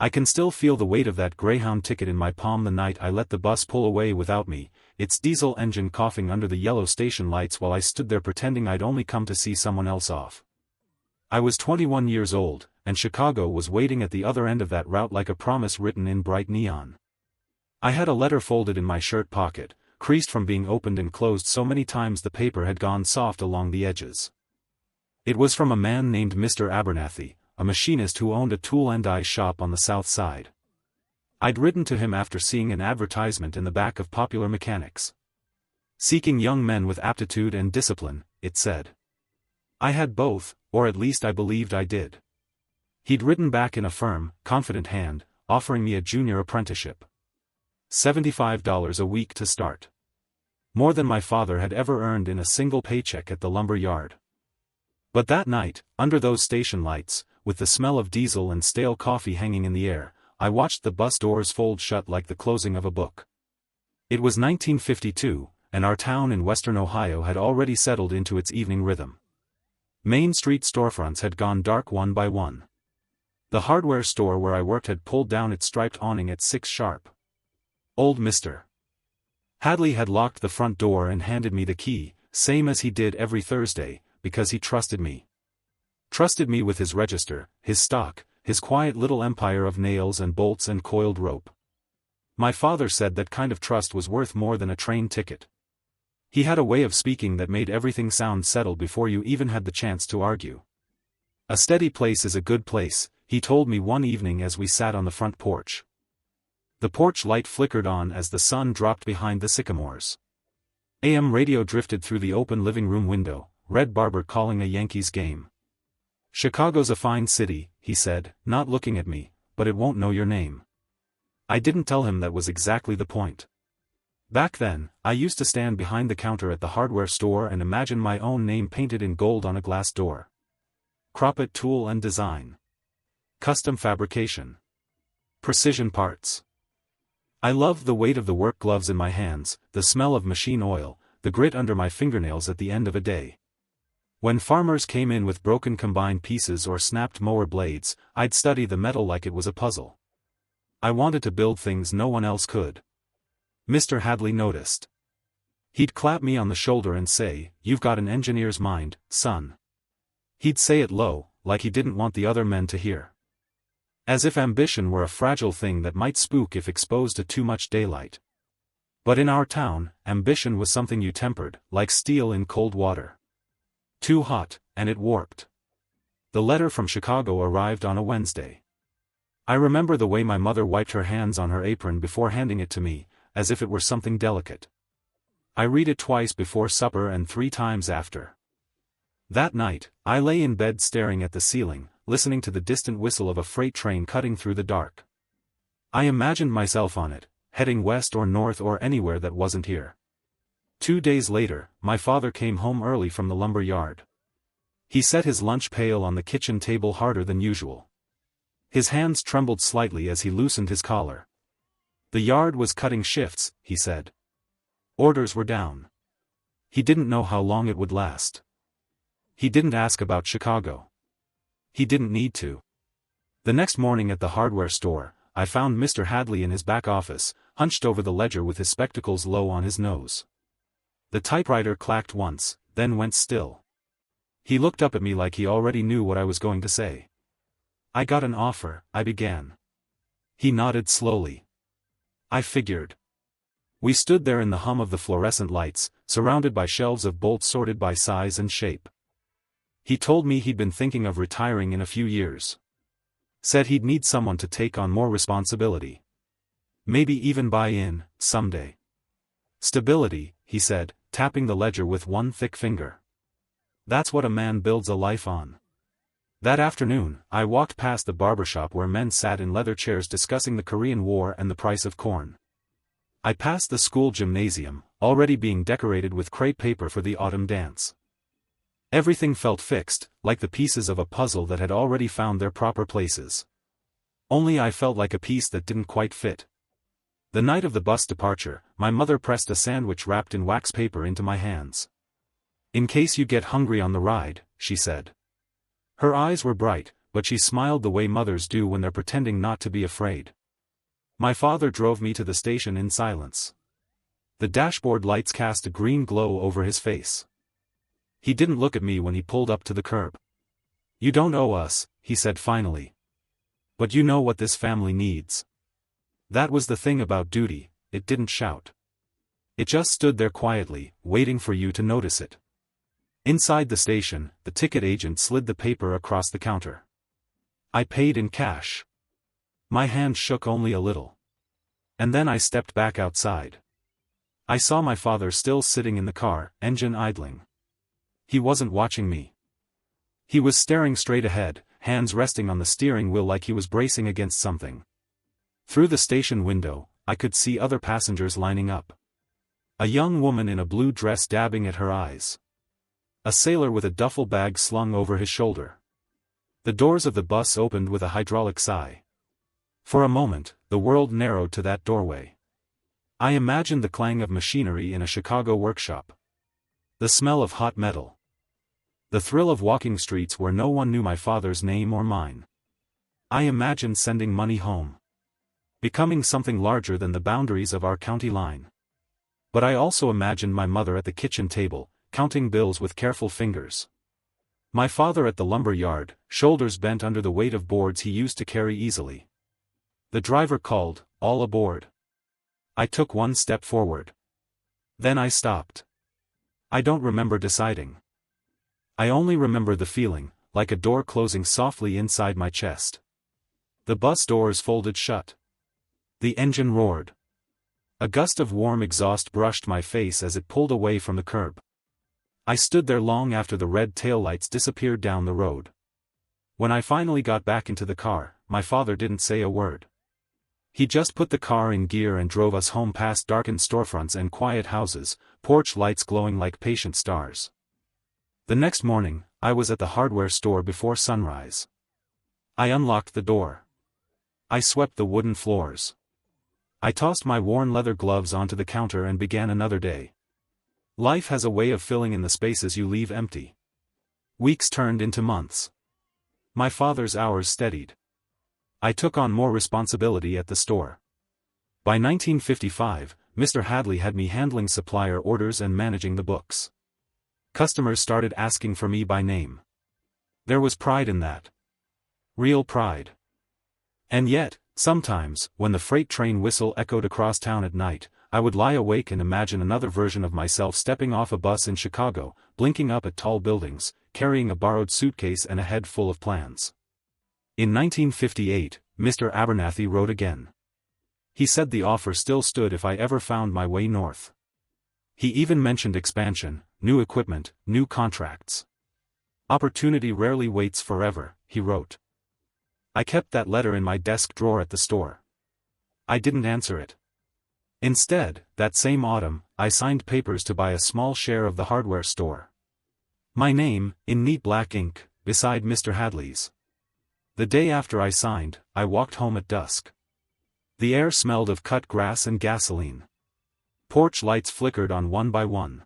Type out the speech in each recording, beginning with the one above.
I can still feel the weight of that Greyhound ticket in my palm the night I let the bus pull away without me, its diesel engine coughing under the yellow station lights while I stood there pretending I'd only come to see someone else off. I was 21 years old, and Chicago was waiting at the other end of that route like a promise written in bright neon. I had a letter folded in my shirt pocket, creased from being opened and closed so many times the paper had gone soft along the edges. It was from a man named Mr. Abernathy, a machinist who owned a tool-and-die shop on the south side. I'd written to him after seeing an advertisement in the back of Popular Mechanics. Seeking young men with aptitude and discipline, it said. I had both, or at least I believed I did. He'd written back in a firm, confident hand, offering me a junior apprenticeship. $75 a week to start. More than my father had ever earned in a single paycheck at the lumber yard. But that night, under those station lights, with the smell of diesel and stale coffee hanging in the air, I watched the bus doors fold shut like the closing of a book. It was 1952, and our town in western Ohio had already settled into its evening rhythm. Main Street storefronts had gone dark one by one. The hardware store where I worked had pulled down its striped awning at 6 sharp. Old Mr. Hadley had locked the front door and handed me the key, same as he did every Thursday, because he trusted me. Trusted me with his register, his stock, his quiet little empire of nails and bolts and coiled rope. My father said that kind of trust was worth more than a train ticket. He had a way of speaking that made everything sound settled before you even had the chance to argue. A steady place is a good place, he told me one evening as we sat on the front porch. The porch light flickered on as the sun dropped behind the sycamores. AM radio drifted through the open living room window, Red Barber calling a Yankees game. Chicago's a fine city, he said, not looking at me, but it won't know your name. I didn't tell him that was exactly the point. Back then, I used to stand behind the counter at the hardware store and imagine my own name painted in gold on a glass door. Croppett Tool and Design. Custom Fabrication. Precision Parts. I loved the weight of the work gloves in my hands, the smell of machine oil, the grit under my fingernails at the end of a day. When farmers came in with broken combine pieces or snapped mower blades, I'd study the metal like it was a puzzle. I wanted to build things no one else could. Mr. Hadley noticed. He'd clap me on the shoulder and say, "You've got an engineer's mind, son." He'd say it low, like he didn't want the other men to hear. As if ambition were a fragile thing that might spook if exposed to too much daylight. But in our town, ambition was something you tempered, like steel in cold water. Too hot, and it warped. The letter from Chicago arrived on a Wednesday. I remember the way my mother wiped her hands on her apron before handing it to me, as if it were something delicate. I read it twice before supper and 3 times after. That night, I lay in bed staring at the ceiling, listening to the distant whistle of a freight train cutting through the dark. I imagined myself on it, heading west or north or anywhere that wasn't here. 2 days later, my father came home early from the lumber yard. He set his lunch pail on the kitchen table harder than usual. His hands trembled slightly as he loosened his collar. The yard was cutting shifts, he said. Orders were down. He didn't know how long it would last. He didn't ask about Chicago. He didn't need to. The next morning at the hardware store, I found Mr. Hadley in his back office, hunched over the ledger with his spectacles low on his nose. The typewriter clacked once, then went still. He looked up at me like he already knew what I was going to say. "I got an offer," I began. He nodded slowly. "I figured." We stood there in the hum of the fluorescent lights, surrounded by shelves of bolts sorted by size and shape. He told me he'd been thinking of retiring in a few years. Said he'd need someone to take on more responsibility. Maybe even buy in, someday. Stability, he said, tapping the ledger with one thick finger. That's what a man builds a life on. That afternoon, I walked past the barbershop where men sat in leather chairs discussing the Korean War and the price of corn. I passed the school gymnasium, already being decorated with crepe paper for the autumn dance. Everything felt fixed, like the pieces of a puzzle that had already found their proper places. Only I felt like a piece that didn't quite fit. The night of the bus departure, my mother pressed a sandwich wrapped in wax paper into my hands. "In case you get hungry on the ride," she said. Her eyes were bright, but she smiled the way mothers do when they're pretending not to be afraid. My father drove me to the station in silence. The dashboard lights cast a green glow over his face. He didn't look at me when he pulled up to the curb. "You don't owe us," he said finally. "But you know what this family needs." That was the thing about duty, it didn't shout. It just stood there quietly, waiting for you to notice it. Inside the station, the ticket agent slid the paper across the counter. I paid in cash. My hand shook only a little. And then I stepped back outside. I saw my father still sitting in the car, engine idling. He wasn't watching me. He was staring straight ahead, hands resting on the steering wheel like he was bracing against something. Through the station window, I could see other passengers lining up. A young woman in a blue dress dabbing at her eyes. A sailor with a duffel bag slung over his shoulder. The doors of the bus opened with a hydraulic sigh. For a moment, the world narrowed to that doorway. I imagined the clang of machinery in a Chicago workshop. The smell of hot metal. The thrill of walking streets where no one knew my father's name or mine. I imagined sending money home. Becoming something larger than the boundaries of our county line. But I also imagined my mother at the kitchen table, counting bills with careful fingers. My father at the lumber yard, shoulders bent under the weight of boards he used to carry easily. The driver called, "All aboard." I took one step forward. Then I stopped. I don't remember deciding. I only remember the feeling, like a door closing softly inside my chest. The bus doors folded shut. The engine roared. A gust of warm exhaust brushed my face as it pulled away from the curb. I stood there long after the red taillights disappeared down the road. When I finally got back into the car, my father didn't say a word. He just put the car in gear and drove us home past darkened storefronts and quiet houses, porch lights glowing like patient stars. The next morning, I was at the hardware store before sunrise. I unlocked the door. I swept the wooden floors. I tossed my worn leather gloves onto the counter and began another day. Life has a way of filling in the spaces you leave empty. Weeks turned into months. My father's hours steadied. I took on more responsibility at the store. By 1955, Mr. Hadley had me handling supplier orders and managing the books. Customers started asking for me by name. There was pride in that. Real pride. And yet, sometimes, when the freight train whistle echoed across town at night, I would lie awake and imagine another version of myself stepping off a bus in Chicago, blinking up at tall buildings, carrying a borrowed suitcase and a head full of plans. In 1958, Mr. Abernathy wrote again. He said the offer still stood if I ever found my way north. He even mentioned expansion, new equipment, new contracts. Opportunity rarely waits forever, he wrote. I kept that letter in my desk drawer at the store. I didn't answer it. Instead, that same autumn, I signed papers to buy a small share of the hardware store. My name, in neat black ink, beside Mr. Hadley's. The day after I signed, I walked home at dusk. The air smelled of cut grass and gasoline. Porch lights flickered on one by one.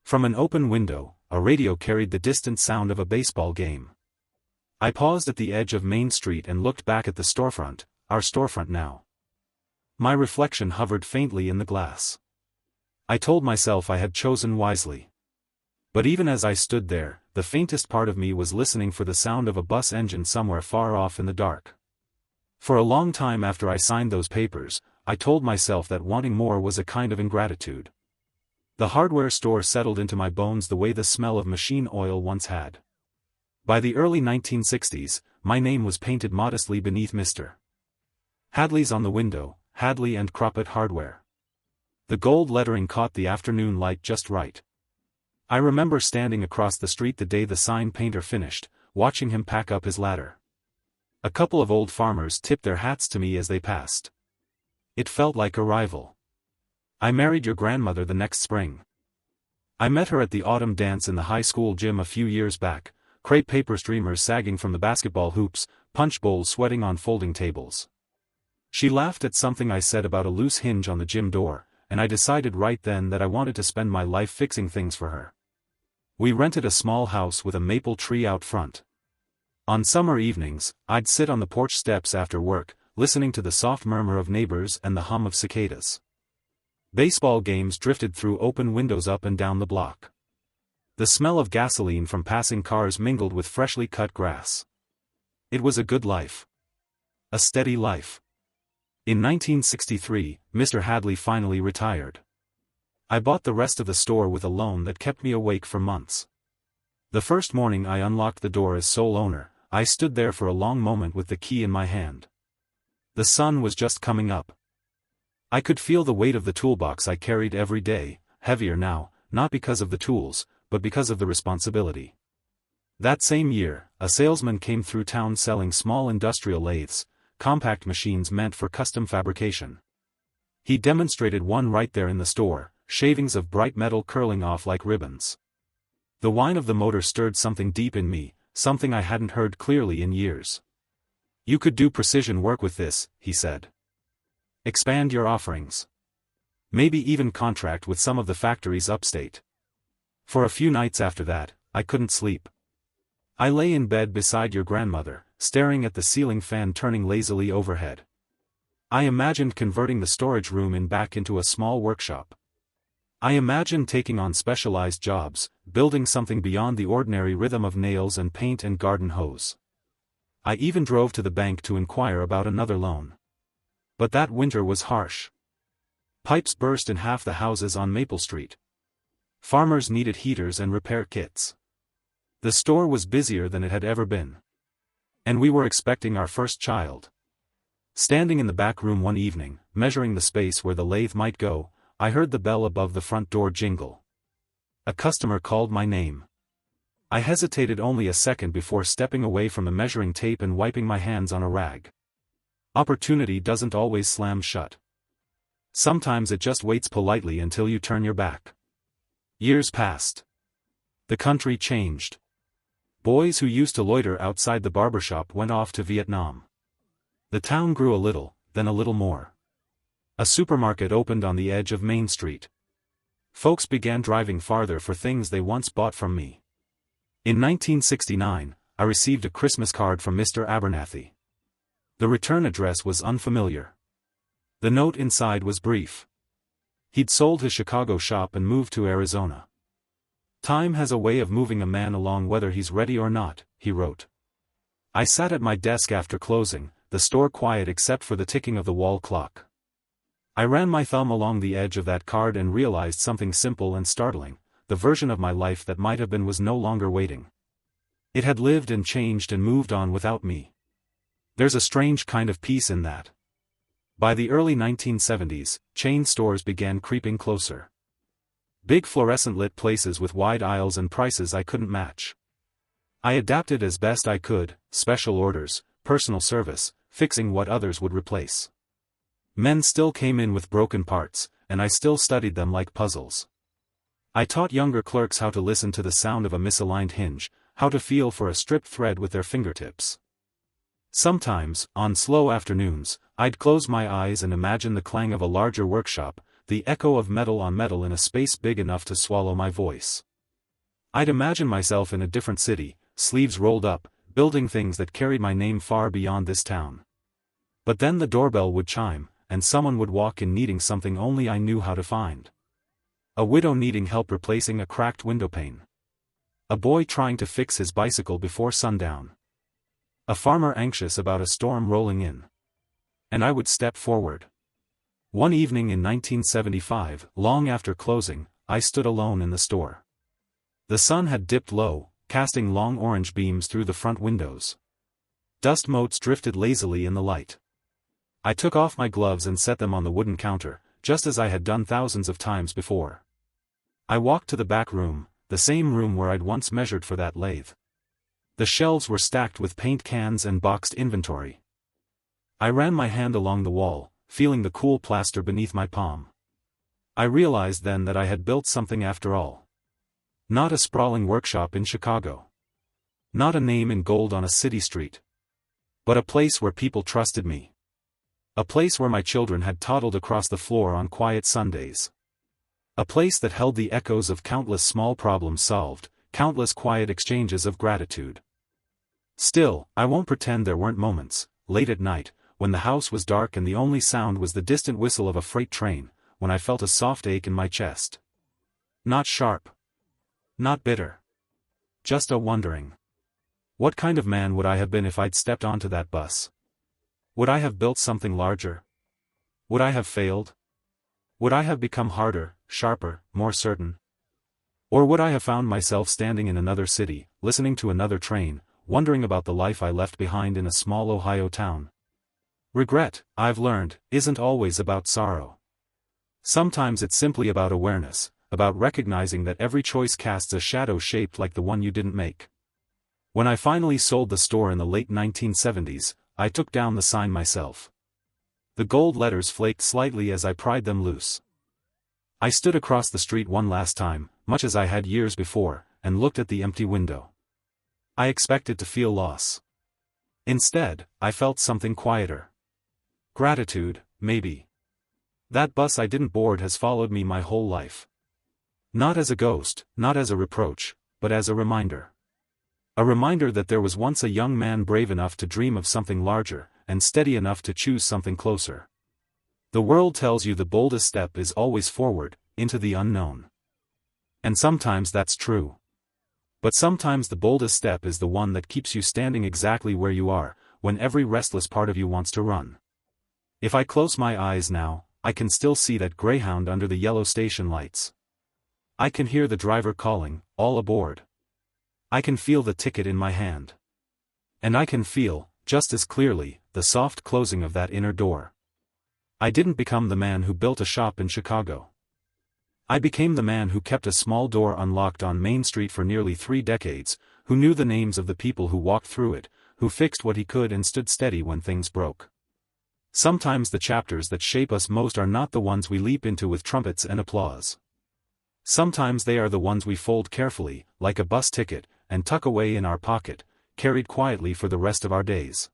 From an open window, a radio carried the distant sound of a baseball game. I paused at the edge of Main Street and looked back at the storefront, our storefront now. My reflection hovered faintly in the glass. I told myself I had chosen wisely. But even as I stood there, the faintest part of me was listening for the sound of a bus engine somewhere far off in the dark. For a long time after I signed those papers, I told myself that wanting more was a kind of ingratitude. The hardware store settled into my bones the way the smell of machine oil once had. By the early 1960s, my name was painted modestly beneath Mr. Hadley's on the window, Hadley and Croppett Hardware. The gold lettering caught the afternoon light just right. I remember standing across the street the day the sign painter finished, watching him pack up his ladder. A couple of old farmers tipped their hats to me as they passed. It felt like a rival. I married your grandmother the next spring. I met her at the autumn dance in the high school gym a few years back, crepe paper streamers sagging from the basketball hoops, punch bowls sweating on folding tables. She laughed at something I said about a loose hinge on the gym door, and I decided right then that I wanted to spend my life fixing things for her. We rented a small house with a maple tree out front. On summer evenings, I'd sit on the porch steps after work, listening to the soft murmur of neighbors and the hum of cicadas. Baseball games drifted through open windows up and down the block. The smell of gasoline from passing cars mingled with freshly cut grass. It was a good life. A steady life. In 1963, Mr. Hadley finally retired. I bought the rest of the store with a loan that kept me awake for months. The first morning I unlocked the door as sole owner, I stood there for a long moment with the key in my hand. The sun was just coming up. I could feel the weight of the toolbox I carried every day, heavier now, not because of the tools, but because of the responsibility. That same year, a salesman came through town selling small industrial lathes, compact machines meant for custom fabrication. He demonstrated one right there in the store, shavings of bright metal curling off like ribbons. The whine of the motor stirred something deep in me, something I hadn't heard clearly in years. "You could do precision work with this," he said. "Expand your offerings. Maybe even contract with some of the factories upstate." For a few nights after that, I couldn't sleep. I lay in bed beside your grandmother, staring at the ceiling fan turning lazily overhead. I imagined converting the storage room in back into a small workshop. I imagined taking on specialized jobs, building something beyond the ordinary rhythm of nails and paint and garden hose. I even drove to the bank to inquire about another loan. But that winter was harsh. Pipes burst in half the houses on Maple Street. Farmers needed heaters and repair kits. The store was busier than it had ever been. And we were expecting our first child. Standing in the back room one evening, measuring the space where the lathe might go, I heard the bell above the front door jingle. A customer called my name. I hesitated only a second before stepping away from the measuring tape and wiping my hands on a rag. Opportunity doesn't always slam shut. Sometimes it just waits politely until you turn your back. Years passed. The country changed. Boys who used to loiter outside the barbershop went off to Vietnam. The town grew a little, then a little more. A supermarket opened on the edge of Main Street. Folks began driving farther for things they once bought from me. In 1969, I received a Christmas card from Mr. Abernathy. The return address was unfamiliar. The note inside was brief. He'd sold his Chicago shop and moved to Arizona. "Time has a way of moving a man along whether he's ready or not," he wrote. I sat at my desk after closing, the store quiet except for the ticking of the wall clock. I ran my thumb along the edge of that card and realized something simple and startling: the version of my life that might have been was no longer waiting. It had lived and changed and moved on without me. There's a strange kind of peace in that. By the early 1970s, chain stores began creeping closer. Big fluorescent-lit places with wide aisles and prices I couldn't match. I adapted as best I could: special orders, personal service, fixing what others would replace. Men still came in with broken parts, and I still studied them like puzzles. I taught younger clerks how to listen to the sound of a misaligned hinge, how to feel for a stripped thread with their fingertips. Sometimes, on slow afternoons, I'd close my eyes and imagine the clang of a larger workshop, the echo of metal on metal in a space big enough to swallow my voice. I'd imagine myself in a different city, sleeves rolled up, building things that carried my name far beyond this town. But then the doorbell would chime, and someone would walk in needing something only I knew how to find. A widow needing help replacing a cracked windowpane. A boy trying to fix his bicycle before sundown. A farmer anxious about a storm rolling in. And I would step forward. One evening in 1975, long after closing, I stood alone in the store. The sun had dipped low, casting long orange beams through the front windows. Dust motes drifted lazily in the light. I took off my gloves and set them on the wooden counter, just as I had done thousands of times before. I walked to the back room, the same room where I'd once measured for that lathe. The shelves were stacked with paint cans and boxed inventory. I ran my hand along the wall, feeling the cool plaster beneath my palm. I realized then that I had built something after all. Not a sprawling workshop in Chicago. Not a name in gold on a city street. But a place where people trusted me. A place where my children had toddled across the floor on quiet Sundays. A place that held the echoes of countless small problems solved, countless quiet exchanges of gratitude. Still, I won't pretend there weren't moments, late at night, when the house was dark and the only sound was the distant whistle of a freight train, when I felt a soft ache in my chest. Not sharp. Not bitter. Just a wondering. What kind of man would I have been if I'd stepped onto that bus? Would I have built something larger? Would I have failed? Would I have become harder, sharper, more certain? Or would I have found myself standing in another city, listening to another train, wondering about the life I left behind in a small Ohio town? Regret, I've learned, isn't always about sorrow. Sometimes it's simply about awareness, about recognizing that every choice casts a shadow shaped like the one you didn't make. When I finally sold the store in the late 1970s, I took down the sign myself. The gold letters flaked slightly as I pried them loose. I stood across the street one last time, much as I had years before, and looked at the empty window. I expected to feel loss. Instead, I felt something quieter. Gratitude, maybe. That bus I didn't board has followed me my whole life. Not as a ghost, not as a reproach, but as a reminder. A reminder that there was once a young man brave enough to dream of something larger, and steady enough to choose something closer. The world tells you the boldest step is always forward, into the unknown. And sometimes that's true. But sometimes the boldest step is the one that keeps you standing exactly where you are, when every restless part of you wants to run. If I close my eyes now, I can still see that Greyhound under the yellow station lights. I can hear the driver calling, all aboard. I can feel the ticket in my hand. And I can feel, just as clearly, the soft closing of that inner door. I didn't become the man who built a shop in Chicago. I became the man who kept a small door unlocked on Main Street for nearly 3 decades, who knew the names of the people who walked through it, who fixed what he could and stood steady when things broke. Sometimes the chapters that shape us most are not the ones we leap into with trumpets and applause. Sometimes they are the ones we fold carefully, like a bus ticket, and tuck away in our pocket, carried quietly for the rest of our days.